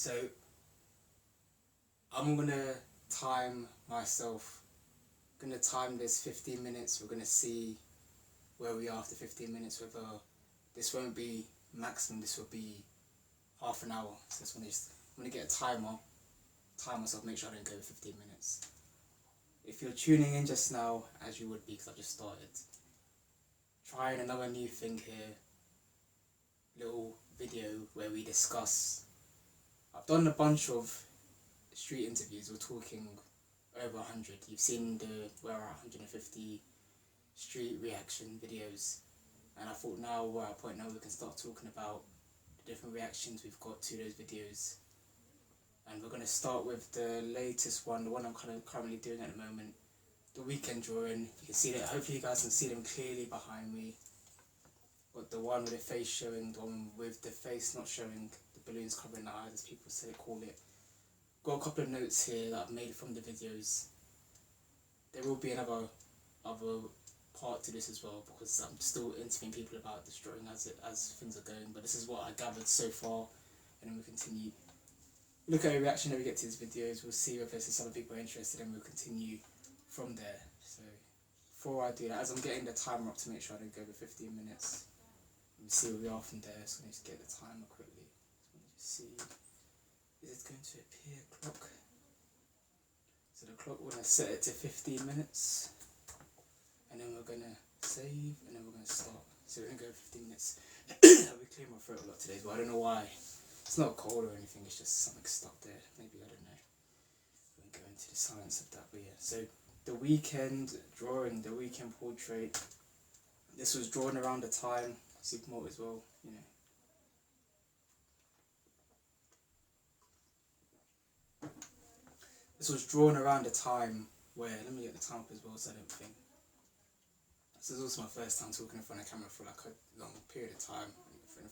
So I'm gonna time myself. Gonna time this 15 minutes. We're gonna see where we are after 15 minutes. Whether this won't be maximum, this will be half an hour. So I'm gonna get a timer. Time myself. Make sure I don't go over 15 minutes. If you're tuning in just now, as you would be, because I've just started, trying another new thing here. Little video where we discuss. I've done a bunch of street interviews. We're talking over 100. You've seen we're at 150 street reaction videos, and I thought now we're at a point now we can start talking about the different reactions we've got to those videos. And we're going to start with the latest one, the one I'm currently doing at the moment, the Weeknd drawing. You can see that. Hopefully you guys can see them clearly behind me. Got the one with the face showing, the one with the face not showing, the balloons covering the eyes, as people call it. Got a couple of notes here that I've made from the videos. There will be another part to this as well, because I'm still interviewing people about this drawing as things are going. But this is what I gathered so far, and then we'll continue. Look at the reaction that we get to these videos. We'll see if there's some other people are interested, and we'll continue from there. So before I do that, as I'm getting the timer up to make sure I don't go over 15 minutes. Let me see where we are from there, so I need to get the timer quickly. So let me just see, is it going to appear clock? So the clock, we're going to set it to 15 minutes, and then we're going to save, and then we're going to start. So we're going to go 15 minutes. I'll be clearing my throat a lot today, but I don't know why. It's not cold or anything, it's just something stuck there. Maybe, I don't know. We won't go into the science of that, but yeah. So the Weeknd drawing, the Weeknd portrait. This was drawn around the time, Supermalt as well, you know. This was drawn around the time where, let me get the time up as well so I don't think. This is also my first time talking in front of camera for like a long period of time,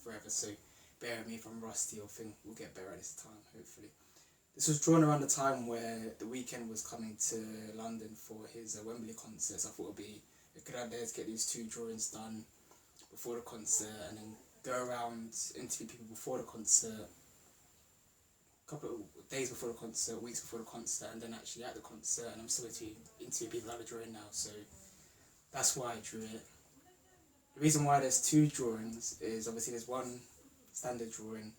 forever, so bear with me if I'm rusty or thing, we'll get better at this time, hopefully. This was drawn around the time where the Weeknd was coming to London for his Wembley concert, so I thought it would be a good idea to get these two drawings done before the concert, and then go around, interview people before the concert, a couple of days before the concert, weeks before the concert, and then actually at the concert, and I'm still interviewing people at the drawing now, so that's why I drew it. The reason why there's two drawings is obviously there's one standard drawing.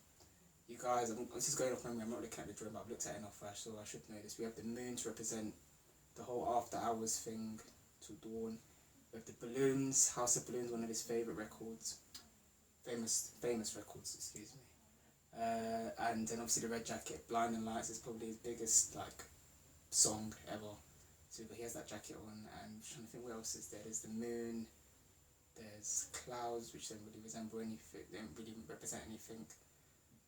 You guys, this is going off memory, I'm not looking at the drawing, but I've looked at it enough, so I should know this. We have the moon to represent the whole after hours thing to dawn. We have the balloons, House of Balloons, one of his favourite records, famous records, excuse me. And then obviously the Red Jacket, Blinding Lights is probably his biggest song ever. So he has that jacket on, and I'm trying to think what else is there. There's the moon, there's clouds which don't really resemble anything, they don't really represent anything.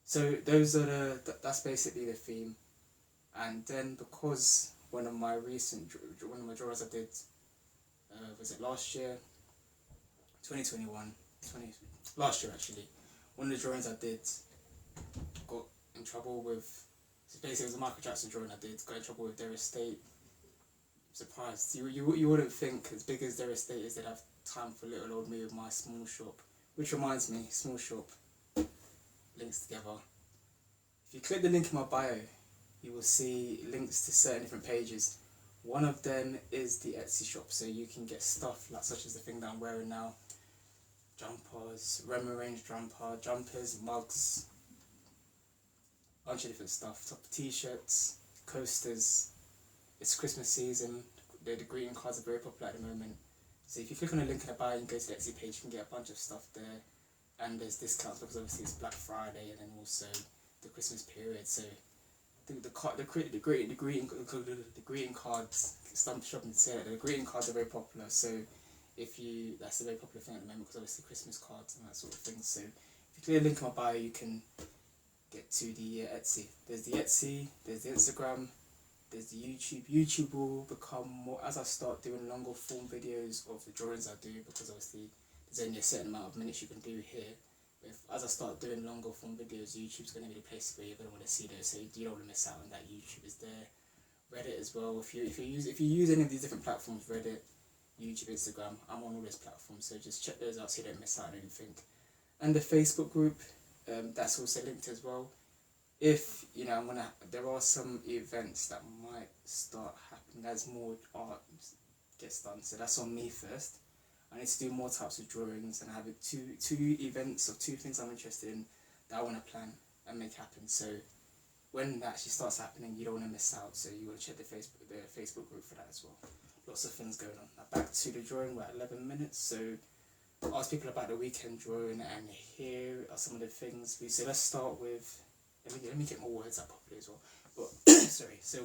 So those are that's basically the theme. And then because one of my drawings I did, was it last year? 2021, last year actually. One of the drawings I did got in trouble with, so basically it was a Michael Jackson drawing I did, got in trouble with their estate. Surprised. You wouldn't think, as big as their estate is, they'd have time for little old me with my small shop. Which reminds me, small shop, links together. If you click the link in my bio, you will see links to certain different pages. One of them is the Etsy shop, so you can get stuff such as the thing that I'm wearing now. Jumpers, Rema range jumpers, mugs, bunch of different stuff. Top t-shirts, coasters. It's Christmas season, the greeting cards are very popular at the moment. So if you click on the link in the bio and go to the Etsy page, you can get a bunch of stuff there. And there's discounts because obviously it's Black Friday and then also the Christmas period. So the greeting cards, some shopping say that the greeting cards are very popular. So that's a very popular thing at the moment because obviously Christmas cards and that sort of thing. So if you click the link in my bio, you can get to the Etsy. There's the Etsy, there's the Instagram, there's the YouTube. YouTube will become more as I start doing longer form videos of the drawings I do, because obviously there's only a certain amount of minutes you can do here. As I start doing longer form videos, YouTube's going to be the place where you're going to want to see those, so you don't want to miss out on that. YouTube is there. Reddit as well. If you use any of these different platforms, Reddit, YouTube, Instagram, I'm on all those platforms, so just check those out so you don't miss out on anything. And the Facebook group, that's also linked as well. if there are some events that might start happening as more art gets done. So that's on me first. I need to do more types of drawings, and I have two events of two things I'm interested in that I want to plan and make happen. So when that actually starts happening, you don't want to miss out. So you want to check the Facebook group for that as well. Lots of things going on. Now back to the drawing. We're at 11 minutes. So ask people about the Weeknd drawing, and here are some of the things. So let's start with. Let me get my words out properly as well. But sorry. So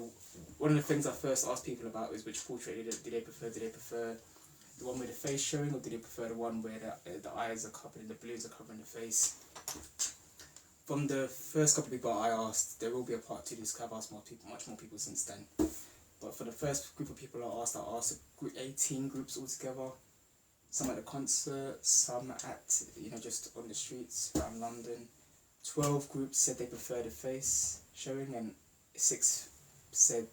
one of the things I first asked people about is which portrait did they prefer? Did they prefer the one with the face showing, or did they prefer the one where the eyes are covered and the balloons are covering the face? From the first couple of people I asked, there will be a part 2 to this, because I've asked much more people since then. But for the first group of people I asked 18 groups altogether. Some at the concert, some at just on the streets around London. 12 groups said they prefer the face showing, and 6 said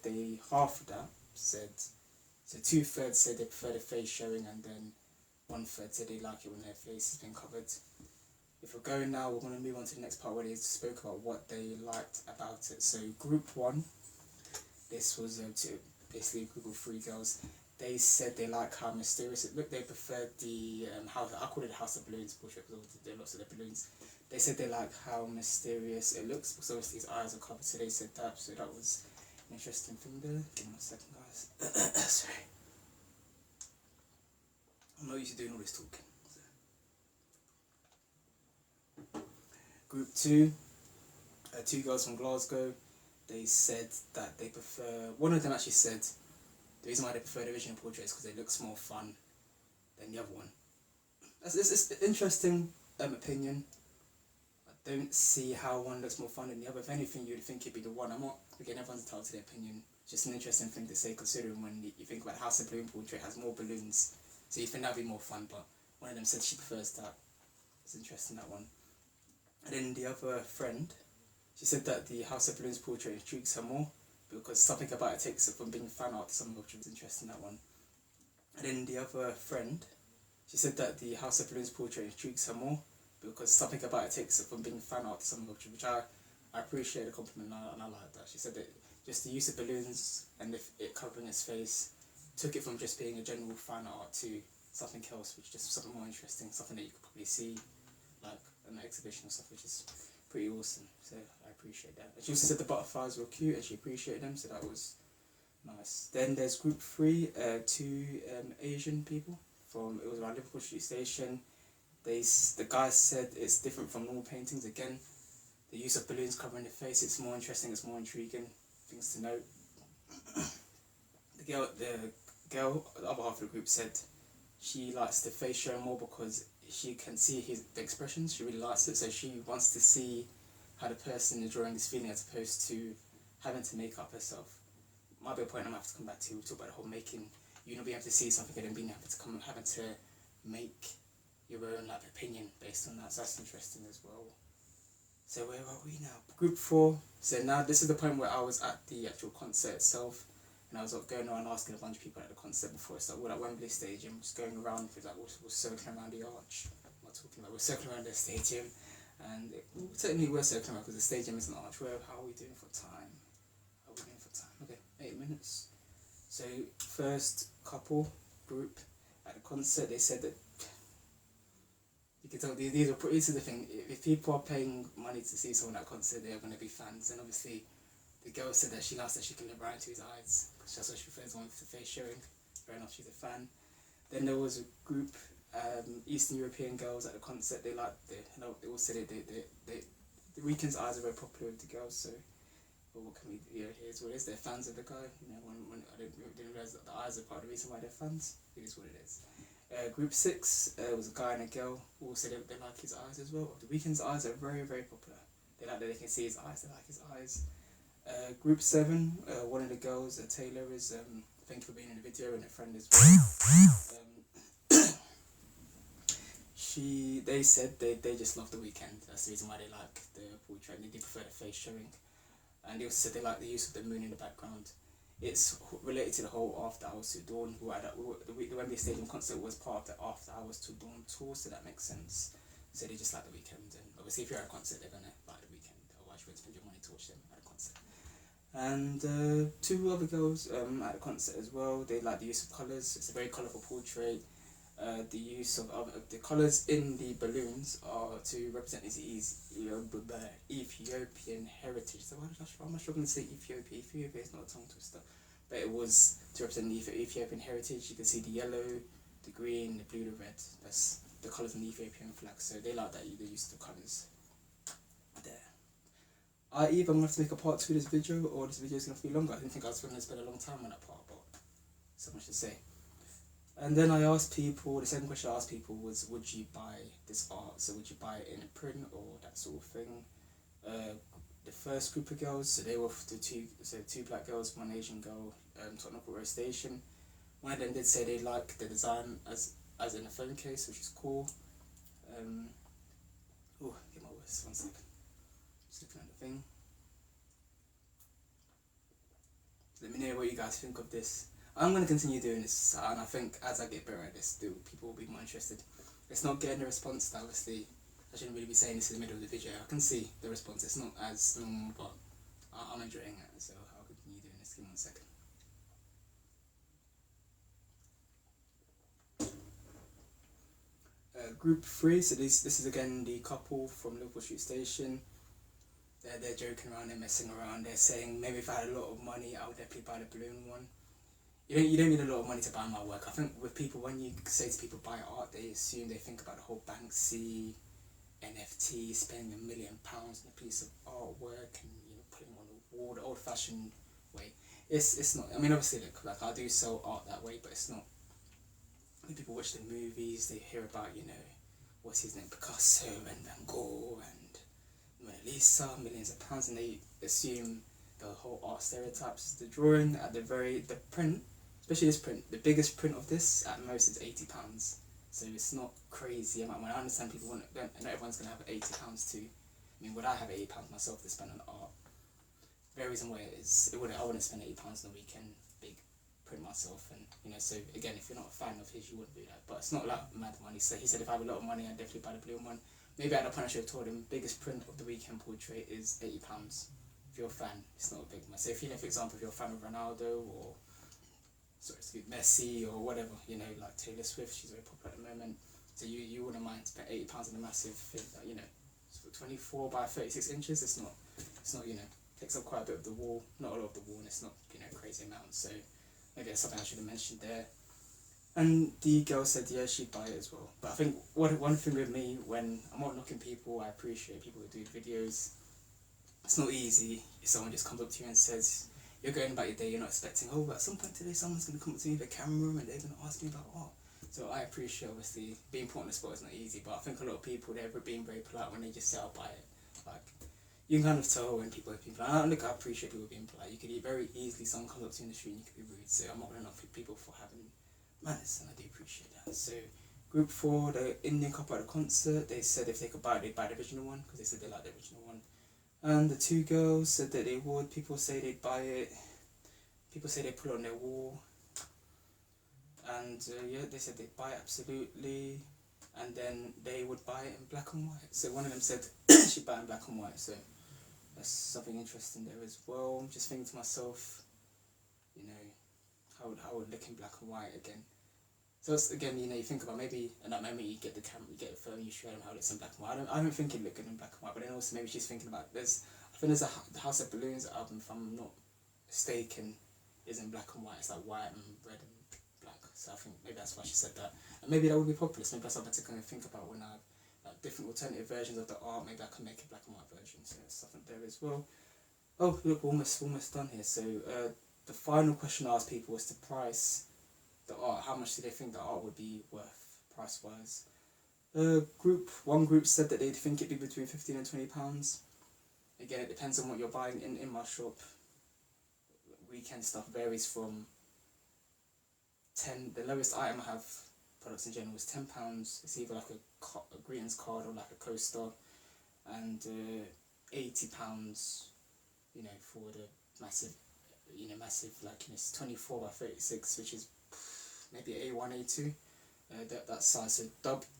half of that said, so 2/3 said they prefer the face showing, and then 1/3 said they like it when their face has been covered. If we're going now, we're going to move on to the next part where they spoke about what they liked about it. So group 1, this was basically a group of 3 girls. They said they like how mysterious it looked. They preferred the I call it the House of Balloons portrait because there are lots of the balloons. They said they like how mysterious it looks because obviously his eyes are covered. So they said that. So that was an interesting thing there. Give me 1 second, guys. Sorry, I'm not used to doing all this talking. So. Group 2, 2 girls from Glasgow. They said that they prefer. One of them actually said the reason why they prefer the original portrait is because it looks more fun than the other one. It's an interesting opinion. I don't see how one looks more fun than the other. If anything, you'd think it'd be the one. I'm not, again, everyone's entitled to their opinion. Just an interesting thing to say, considering when you think about House of Balloon portrait has more balloons, so you think that'd be more fun. But one of them said she prefers that. It's interesting, that one. And then the other friend, she said that the House of Balloons portrait intrigues her more because something about it takes it from being fan art to something which was interesting, that one. And then the other friend, she said that the House of Balloons portrait intrigues her more because something about it takes it from being fan art to something which I appreciate the compliment, and I like that. She said that just the use of balloons and it covering his face took it from just being a general fan art to something else, which is just something more interesting, something that you could probably see like an exhibition or stuff, which is pretty awesome. So I appreciate that. She also said the butterflies were cute and she appreciated them, so that was nice. Then there's group 3, 2 Asian people from, it was around Liverpool Street Station. The guys said it's different from normal paintings. Again, the use of balloons covering the face, it's more interesting, it's more intriguing, things to note. The other half of the group said she likes the face showing more because she can see the expressions, she really likes it, so she wants to see how the person is drawing is feeling as opposed to having to make up herself. Might be a point I'm going to have to come back to, talk about the whole making, you not being able to see something and then being having to make your own opinion based on that, so that's interesting as well. So where are we now? Group 4, so now this is the point where I was at the actual concert itself, and I was going around asking a bunch of people at the concert before it started. We're at Wembley Stadium, just going around, because we're circling around the arch. I'm not talking about, we're circling around the stadium, and technically we're circling around because the stadium is an arch. How are we doing for time? Okay, 8 minutes. So first group at the concert, they said that you can tell this is the thing. If people are paying money to see someone at a concert, they're going to be fans. And obviously, the girl said that she likes that she can look right into his eyes because that's what she prefers, one with the face showing. Fair enough, she's a fan. Then there was a group, Eastern European girls at the concert. They liked they all said the Weeknd's eyes are very popular with the girls. So, well, what can we? Here's what it is. They're fans of the guy. When I didn't realize that the eyes are part of the reason why they're fans. It is what it is. Group 6 was a guy and a girl who all said they like his eyes as well. The Weeknd's eyes are very, very popular. They like that they can see his eyes, they like his eyes. Group 7, one of the girls, Taylor, is thank you for being in the video, and a friend as well. They said they just love the Weeknd. That's the reason why they like the portrait. They prefer the face showing, and they also said they like the use of the moon in the background. It's related to the whole After Hours to Dawn. The Wembley Stadium concert was part of the After Hours to Dawn tour, so that makes sense. So they just like the Weeknd, and obviously if you're at a concert, they're gonna like the Weeknd. Otherwise, you won't spend your money to watch them at a concert. And two other girls at the concert as well. They like the use of colours. It's a very colourful portrait. The use of the colours in the balloons are to represent this Ethiopian heritage. So why am I struggling to say Ethiopia? Ethiopia is not a tongue twister, but it was to represent the Ethiopian heritage. You can see the yellow, the green, the blue, the red. That's the colours in the Ethiopian flag. So they like that they use the colours there. I either I'm gonna have to make a part 2 of this video, or this video is gonna be longer. I didn't think I was gonna spend a long time on that part, but so much to say. And then I asked people, the second question I asked people was, would you buy this art? So would you buy it in a print or that sort of thing? The first group of girls, so they were two black girls, one Asian girl, Tottenham Court Road Station. One of them did say they liked the design as in a phone case, which is cool. Get my words, 1 second. Just looking at the thing. Let me know what you guys think of this. I'm going to continue doing this, and I think as I get better at this, people will be more interested. It's not getting the response that obviously I shouldn't really be saying this in the middle of the video. I can see the response. It's not as normal, but I'm enjoying it, so I'll continue doing this. Give me 1 second. Group 3, so this is again the couple from Liverpool Street Station. They're joking around, they're messing around, they're saying maybe if I had a lot of money I would definitely buy the balloon one. You don't need a lot of money to buy my work. I think with people, when you say to people buy art, they assume they think about the whole Banksy, NFT, spending £1 million on a piece of artwork and putting it on the wall the old-fashioned way. It's not. I mean, obviously, like I do sell art that way, but it's not. When people watch the movies, they hear about what's his name, Picasso and Van Gogh and Mona Lisa, millions of pounds, and they assume the whole art stereotypes. The drawing at the print. Especially this print, the biggest print of this at most is £80. So it's not crazy amount. When I understand people want, not everyone's going to have £80 too. I mean, would I have £80 myself to spend on art? Varies on where it is. I wouldn't spend £80 on a weekend big print myself. And so again, if you're not a fan of his, you wouldn't do that. But it's not like mad money. So he said if I have a lot of money, I'd definitely buy the blue one. Maybe at that point I should have told him biggest print of the weekend portrait is £80. If you're a fan, it's not a big one. So if for example, if you're a fan of Ronaldo or Messi or whatever, like Taylor Swift, she's very popular at the moment. So you wouldn't mind spending £80 on a massive thing that, it's 24 by 36 inches. It's not, takes up quite a bit of the wall, not a lot of the wall, and it's not, crazy amount. So maybe that's something I should have mentioned there. And the girl said, yeah, she'd buy it as well. But I think one thing with me, when I'm not knocking people, I appreciate people who do videos. It's not easy if someone just comes up to you and says, you're going about your day, you're not expecting, at some point today someone's going to come up to me with a camera and they're going to ask me about art. So I appreciate, obviously, being put on the spot is not easy, but I think a lot of people, they're being very polite when they just say, I'll buy it. Like, you can kind of tell when people are being polite. I appreciate people being polite. You could very easily, someone comes up to you in the street and you could be rude, so I'm not going to knock people for having manners, and I do appreciate that. So, group 4, the Indian couple at the concert, they said if they could buy it, they'd buy the original one, because they said they like the original one. And the 2 girls said that they would. People say they'd buy it. People say they put it on their wall. And they said they'd buy it absolutely. And then they would buy it in black and white. So one of them said she'd buy it in black and white. So that's something interesting there as well. I'm just thinking to myself, how would it look in black and white again? So it's, again, you think about maybe in that moment you get the camera, you get the phone, you show them how it looks in black and white. I don't think it'd look good in black and white, but then also maybe she's thinking about the House of Balloons album, if I'm not mistaken, is in black and white. It's like white and red and black. So I think maybe that's why she said that. And maybe that would be popular. So maybe that's something to kind of think about when I have like different alternative versions of the art. Maybe I can make a black and white version. So there's something there as well. Oh look, we're almost done here. So the final question I asked people was to price the art. How much do they think the art would be worth price wise? One group said that they'd think it'd be between £15 and £20. Again, it depends on what you're buying in my shop. Weekend stuff varies from the lowest item I have, products in general, is £10. It's either like a greetings card or like a coaster, and £80, for the massive, like it's 24 by 36, which is maybe A1, A2, that size, so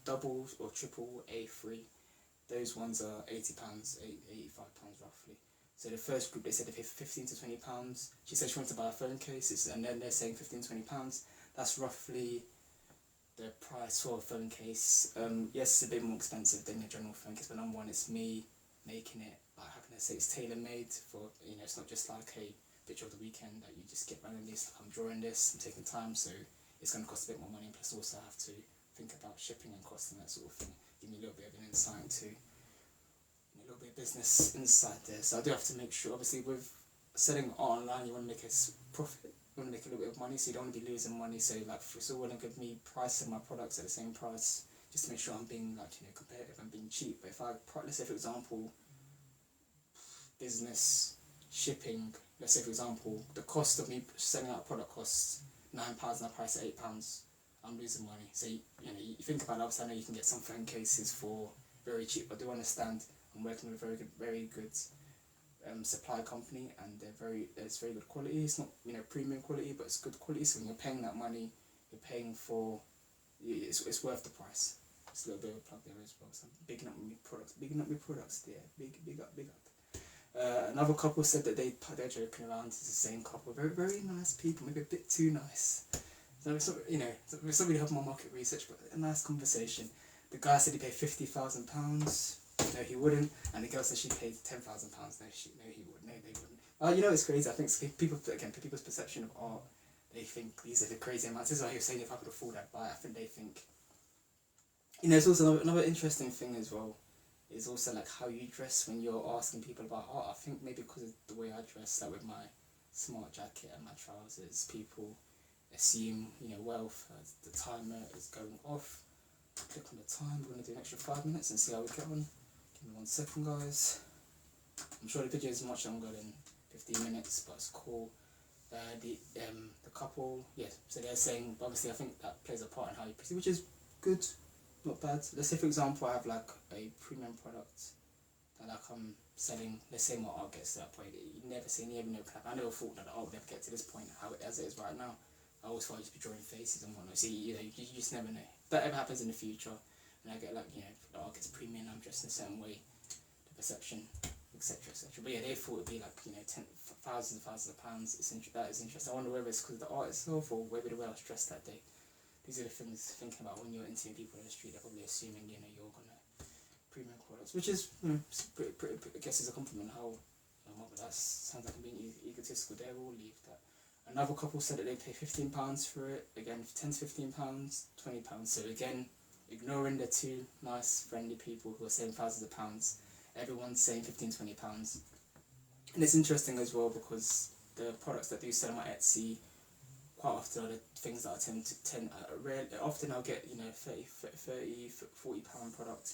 double or triple A3, those ones are £80, £85 roughly. So the first group, they said they pay £15 to £20. She said she wanted to buy a phone case, and then they're saying £15 to £20. That's roughly the price for a phone case. Yes, it's a bit more expensive than your general phone case, but number one, it's me making it, like, how can I say, it's tailor made for, it's not just like a picture of the Weeknd that you just get randomly. It's like, I'm drawing this, I'm taking time, so it's going to cost a bit more money, plus also I have to think about shipping and cost and that sort of thing. Give me a little bit of an insight to, a little bit of business insight there. So I do have to make sure, obviously with selling online, you want to make a profit, you want to make a little bit of money, so you don't want to be losing money. So like, it's all well and good me pricing my products at the same price, just to make sure I'm being, like, competitive and being cheap. But if let's say for example, business, shipping, let's say for example, the cost of me selling out a product costs £9 and I price at £8, I'm losing money. So you think about it, obviously I know you can get some phone cases for very cheap, but I do understand I'm working with a very good supply company, and it's very good quality. It's not premium quality, but it's good quality. So when you're paying that money, you're paying for, it's worth the price. It's a little bit of a plug there as well. So I'm bigging up my products there. Big up. Another couple said that they're joking around. It's the same couple, very nice people, maybe a bit too nice. So it's not, it's not really helping my market research, but a nice conversation. The guy said he paid £50,000. No, he wouldn't. And the girl said she paid £10,000. No, he wouldn't. No, they wouldn't. It's crazy. I think people's perception of art, they think these are the crazy amounts. This is why he was saying if I could afford that buy. I think they think. It's also another interesting thing as well. Is also like how you dress when you're asking people about art. I think maybe because of the way I dress, like with my smart jacket and my trousers, people assume wealth. The timer is going off. Click on the time. We're gonna do an extra 5 minutes and see how we get on. Give me 1 second, guys. I'm sure the video is much longer than 15 minutes, but it's cool. The couple, yeah. So they're saying, obviously, I think that plays a part in how you proceed, which is good. Not bad. Let's say for example I have like a premium product that like I'm selling. Let's say my art gets to that point. You never know. I never thought that the art would ever get to this point as it is right now. I always thought I'd just be drawing faces and whatnot. So you just never know. If that ever happens in the future, and I get like the art gets premium, I'm dressed in a certain way, the perception, etc. But yeah, they thought it'd be like thousands of pounds. That is interesting. I wonder whether it's because of the art itself or whether the way I was dressed that day. These are the things thinking about when you're interviewing people in the street. They're probably assuming you're gonna premium products, which is pretty, I guess is a compliment. How but that sounds like I'm being egotistical. They will leave that. Another couple said that they pay £15 for it. Again, £10 to £15, £20. So again, ignoring the two nice friendly people who are saying thousands of pounds, everyone's saying £15, £20. And it's interesting as well because the products that do sell on my Etsy, quite often are the things that often I'll get £30, £40 product,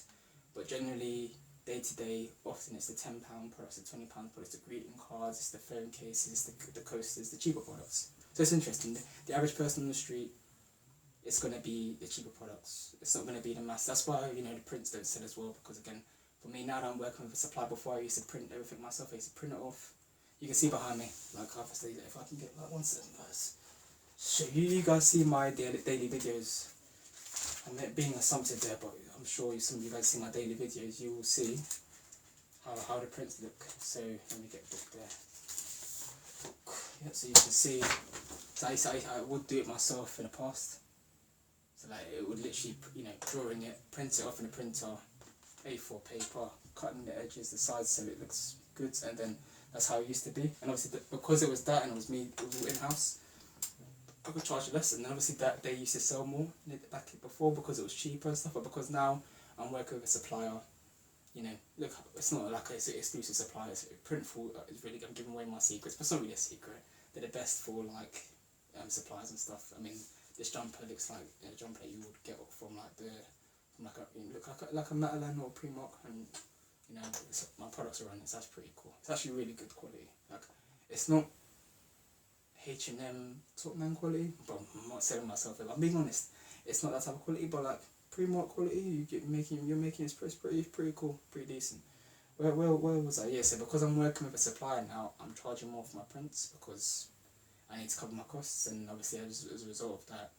but generally day to day often it's the £10 products, the £20 products, the greeting cards, it's the phone cases, the coasters, the cheaper products. So it's interesting. The average person on the street, it's going to be the cheaper products. It's not going to be the mass. That's why the prints don't sell as well, because again, for me now that I'm working with a supplier, before I used to print everything myself, I used to print it off. You can see behind me, like obviously if I can get like 1 second, guys. So you guys see my daily videos. I'm being assumptive there, but I'm sure some of you guys see my daily videos. You will see how the prints look. So let me get a book there. Yeah, so you can see. So I would do it myself in the past. So like it would literally, drawing it, print it off in a printer, A4 paper, cutting the edges, the sides, so it looks good, and then that's how it used to be. And obviously because it was that and it was me, it was all in house, I could charge less, and obviously that they used to sell more back before because it was cheaper and stuff. But because now I'm working with a supplier, look, it's not like it's an exclusive supplier. It's Printful is really, I'm giving away my secrets, but it's not really a secret. They're the best for like suppliers and stuff. I mean, this jumper looks like a jumper that you would get from like a Matalan or Primark, and my products are on it. So that's pretty cool. It's actually really good quality. Like it's not H&M top man quality, but I'm not selling myself. If I'm being honest, it's not that type of quality, but like Primark quality, you're making it's pretty cool, pretty decent. Where was I? Yeah, so because I'm working with a supplier now, I'm charging more for my prints because I need to cover my costs, and obviously as a result of that,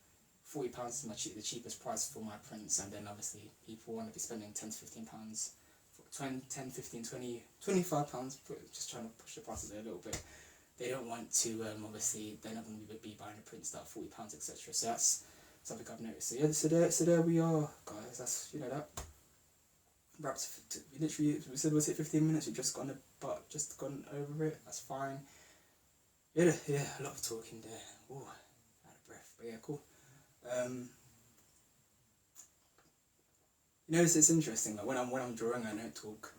£40 is the cheapest price for my prints, and then obviously people want to be spending £10 to £15 20, 10, 15, 20, 25 pounds, just trying to push the prices there a little bit. They don't want to, obviously, they're not going to be buying the prints that are £40, etc. So that's something I've noticed. So yeah, so there we are, guys. That's, that wraps, literally, we said, was it 15 minutes? We've just gone over it. That's fine. Yeah, a lot of talking there. Ooh, out of breath. But yeah, cool. It's interesting. Like when I'm drawing, I don't talk.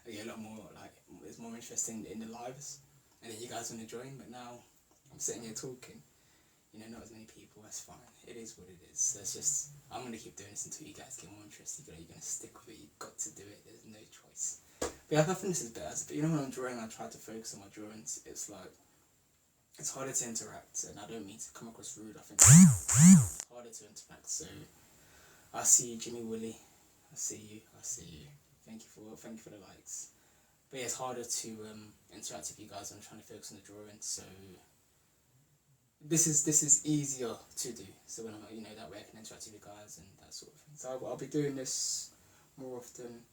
I get a lot more, like, it's more interesting in the lives, and then you guys want to join. But now I'm sitting here talking. Not as many people. That's fine. It is what it is. That's just, I'm gonna keep doing this until you guys get more interested. You're gonna stick with it. You've got to do it. There's no choice. But yeah, I think this is better. But when I'm drawing, I try to focus on my drawings. It's like, it's harder to interact, and I don't mean to come across rude. I think it's harder to interact. So I see you, Jimmy Willie. I see you. Thank you for the likes. But yeah, it's harder to interact with you guys when I'm trying to focus on the drawing. So this is easier to do. So when I'm that way I can interact with you guys and that sort of thing. So I'll be doing this more often.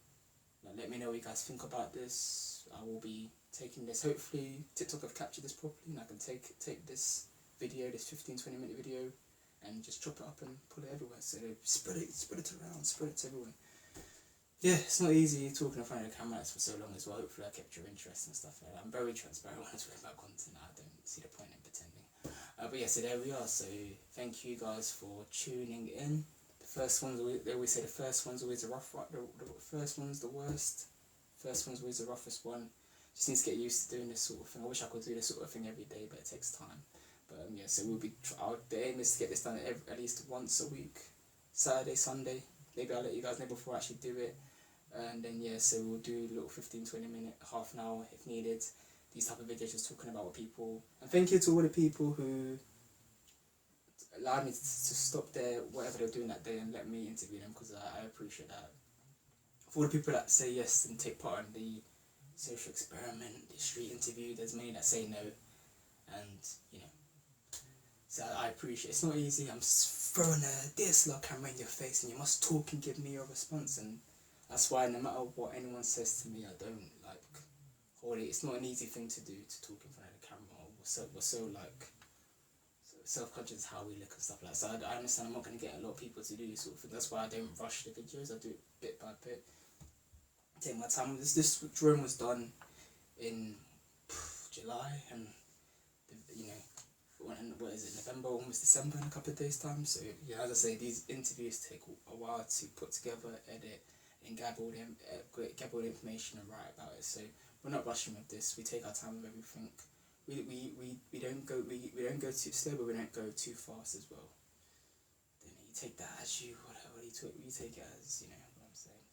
Let me know what you guys think about this. I will be taking this. Hopefully TikTok have captured this properly, and I can take this video, this 15-20 minute video, and just chop it up and pull it everywhere. So spread it around, spread it to everyone. Yeah, it's not easy talking in front of the camera for so long as well. Hopefully I kept your interest and stuff like that. I'm very transparent when I talk about content. I don't see the point in pretending. But yeah, so there we are. So thank you guys for tuning in. The first one's always, they always say the first one's always the rough one. The first one's the worst. First one's always the roughest one. Just need to get used to doing this sort of thing. I wish I could do this sort of thing every day, but it takes time. But yeah, so the aim is to get this done at least once a week, Saturday, Sunday. Maybe I'll let you guys know before I actually do it. And then yeah, so we'll do a little 15-20 minute, half an hour if needed. These type of videos just talking about what people, and thank you to all the people who allowed me to stop their whatever they're doing that day and let me interview them, because I appreciate that. For all the people that say yes and take part in the social experiment, the street interview, there's many that say no, and so I appreciate it. It's not easy. I'm throwing a DSLR camera in your face and you must talk and give me your response, and that's why no matter what anyone says to me, I don't hold it. It's not an easy thing to do, to talk in front of the camera. We're so self-conscious how we look and stuff like that. So I understand I'm not going to get a lot of people to do this sort of thing. That's why I don't rush the videos. I do it bit by bit. Take my time. This drawing was done in July, and what is it, November, almost December, in a couple of days time. So yeah, as I say, these interviews take a while to put together, edit, and gather all the information and write about it. So we're not rushing with this. We take our time with everything. We don't go too slow, but we don't go too fast as well. Then you take that as you take it as what I'm saying.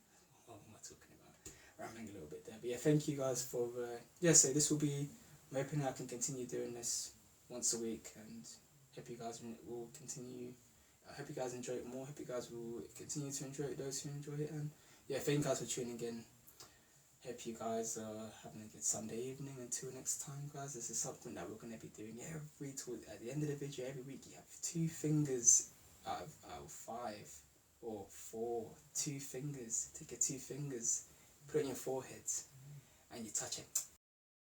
What am I talking about? Rambling a little bit there, but yeah, thank you guys for so this will be. I'm hoping I can continue doing this once a week, and hope you guys will continue. I hope you guys enjoy it more. Hope you guys will continue to enjoy it, those who enjoy it, and yeah, thank you guys for tuning in. Hope you guys are having a good Sunday evening. Until next time, guys, this is something that we're going to be doing at the end of the video every week. You have 2 fingers out of 5 or 4. 2 fingers. Take your 2 fingers, put it on your forehead, and you touch it.